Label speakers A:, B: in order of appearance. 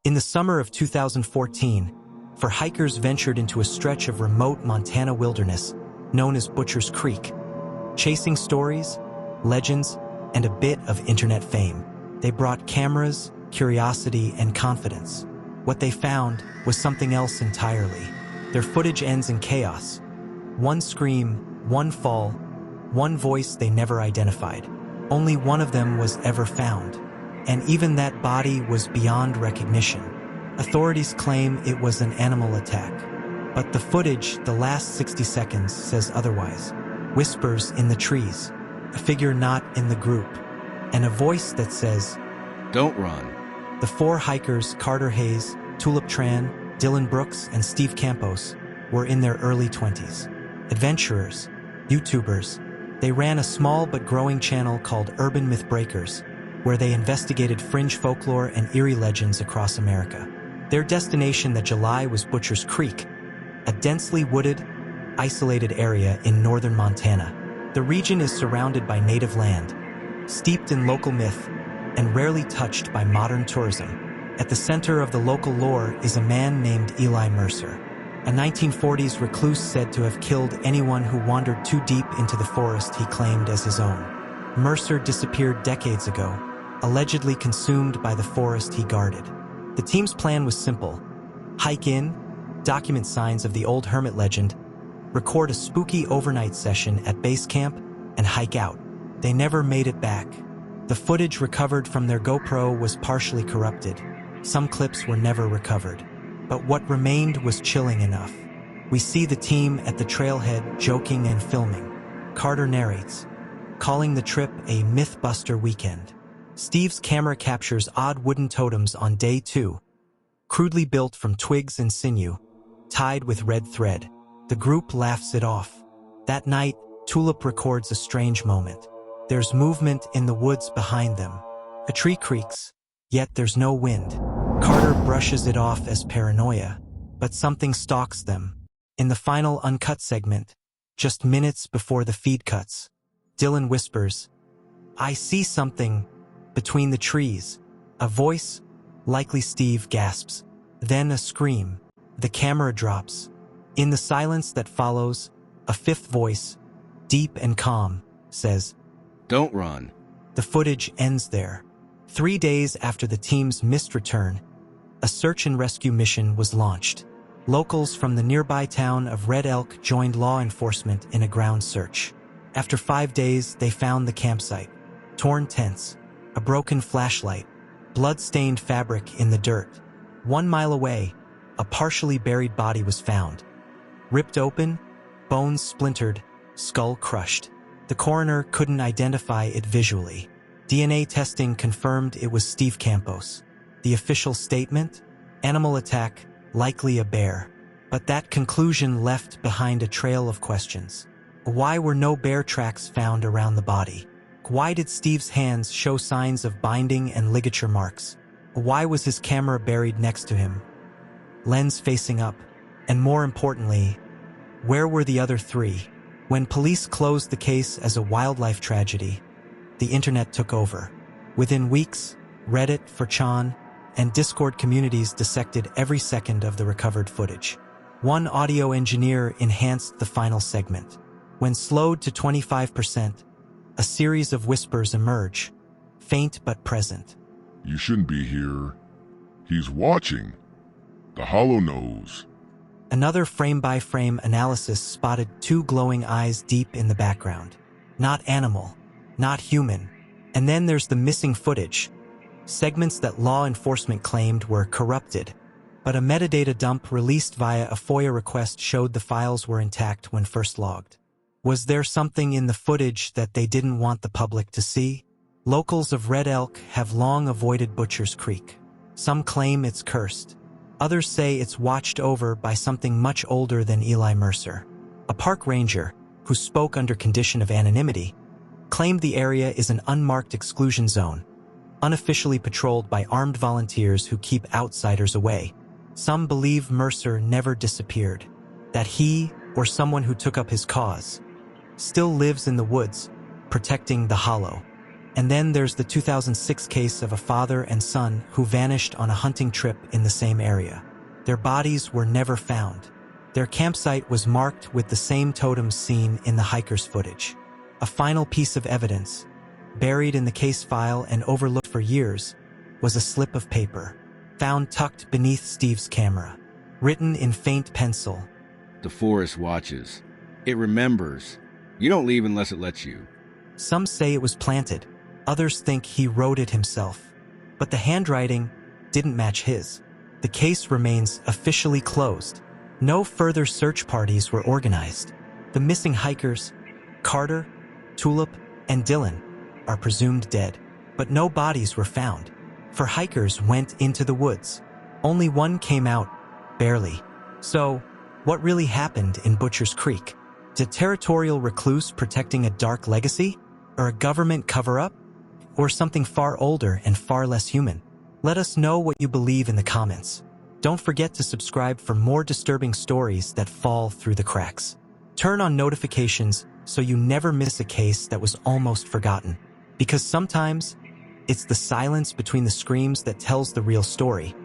A: In the summer of 2014, four hikers ventured into a stretch of remote Montana wilderness known as Butcher's Creek, chasing stories, legends, and a bit of internet fame. They brought cameras, curiosity, and confidence. What they found was something else entirely. Their footage ends in chaos. One scream, one fall, one voice they never identified. Only one of them was ever found. And even that body was beyond recognition. Authorities claim it was an animal attack. But the footage, the last 60 seconds, says otherwise. Whispers in the trees, a figure not in the group, and a voice that says,
B: "Don't run."
A: The four hikers, Carter Hayes, Tulip Tran, Dylan Brooks, and Steve Campos, were in their early 20s. Adventurers, YouTubers, they ran a small but growing channel called Urban Myth Breakers, where they investigated fringe folklore and eerie legends across America. Their destination that July was Butcher's Creek, a densely wooded, isolated area in northern Montana. The region is surrounded by native land, steeped in local myth, and rarely touched by modern tourism. At the center of the local lore is a man named Eli Mercer, a 1940s recluse said to have killed anyone who wandered too deep into the forest he claimed as his own. Mercer disappeared decades ago, allegedly consumed by the forest he guarded. The team's plan was simple: hike in, document signs of the old hermit legend, record a spooky overnight session at base camp, and hike out. They never made it back. The footage recovered from their GoPro was partially corrupted. Some clips were never recovered. But what remained was chilling enough. We see the team at the trailhead joking and filming. Carter narrates, calling the trip a Mythbuster weekend. Steve's camera captures odd wooden totems on day 2, crudely built from twigs and sinew, tied with red thread. The group laughs it off. That night, Tulip records a strange moment. There's movement in the woods behind them. A tree creaks, yet there's no wind. Carter brushes it off as paranoia, but something stalks them. In the final uncut segment, just minutes before the feed cuts, Dylan whispers, "I see something between the trees." A voice, likely Steve, gasps. Then a scream. The camera drops. In the silence that follows, a fifth voice, deep and calm, says,
B: "Don't run."
A: The footage ends there. 3 days after the team's missed return, a search and rescue mission was launched. Locals from the nearby town of Red Elk joined law enforcement in a ground search. After 5 days, they found the campsite. Torn tents, a broken flashlight, blood-stained fabric in the dirt. 1 mile away, a partially buried body was found. Ripped open, bones splintered, skull crushed. The coroner couldn't identify it visually. DNA testing confirmed it was Steve Campos. The official statement? Animal attack, likely a bear. But that conclusion left behind a trail of questions. Why were no bear tracks found around the body? Why did Steve's hands show signs of binding and ligature marks? Why was his camera buried next to him, lens facing up? And more importantly, where were the other 3? When police closed the case as a wildlife tragedy, the internet took over. Within weeks, Reddit, 4chan, and Discord communities dissected every second of the recovered footage. One audio engineer enhanced the final segment. When slowed to 25%, a series of whispers emerge, faint but present.
C: "You shouldn't be here. He's watching. The hollow knows."
A: Another frame-by-frame analysis spotted 2 glowing eyes deep in the background. Not animal, not human. And then there's the missing footage. Segments that law enforcement claimed were corrupted, but a metadata dump released via a FOIA request showed the files were intact when first logged. Was there something in the footage that they didn't want the public to see? Locals of Red Elk have long avoided Butcher's Creek. Some claim it's cursed. Others say it's watched over by something much older than Eli Mercer. A park ranger, who spoke under condition of anonymity, claimed the area is an unmarked exclusion zone, unofficially patrolled by armed volunteers who keep outsiders away. Some believe Mercer never disappeared, that he, or someone who took up his cause, still lives in the woods, protecting the hollow. And then there's the 2006 case of a father and son who vanished on a hunting trip in the same area. Their bodies were never found. Their campsite was marked with the same totems seen in the hiker's footage. A final piece of evidence, buried in the case file and overlooked for years, was a slip of paper, found tucked beneath Steve's camera. Written in faint pencil.
B: The forest watches. It remembers. You don't leave unless it lets you.
A: Some say it was planted. Others think he wrote it himself. But the handwriting didn't match his. The case remains officially closed. No further search parties were organized. The missing hikers, Carter, Tulip, and Dylan, are presumed dead. But no bodies were found. 4 hikers went into the woods. Only one came out, barely. So, what really happened in Butcher's Creek? Did a territorial recluse protecting a dark legacy? Or a government cover-up? Or something far older and far less human? Let us know what you believe in the comments. Don't forget to subscribe for more disturbing stories that fall through the cracks. Turn on notifications so you never miss a case that was almost forgotten. Because sometimes, it's the silence between the screams that tells the real story.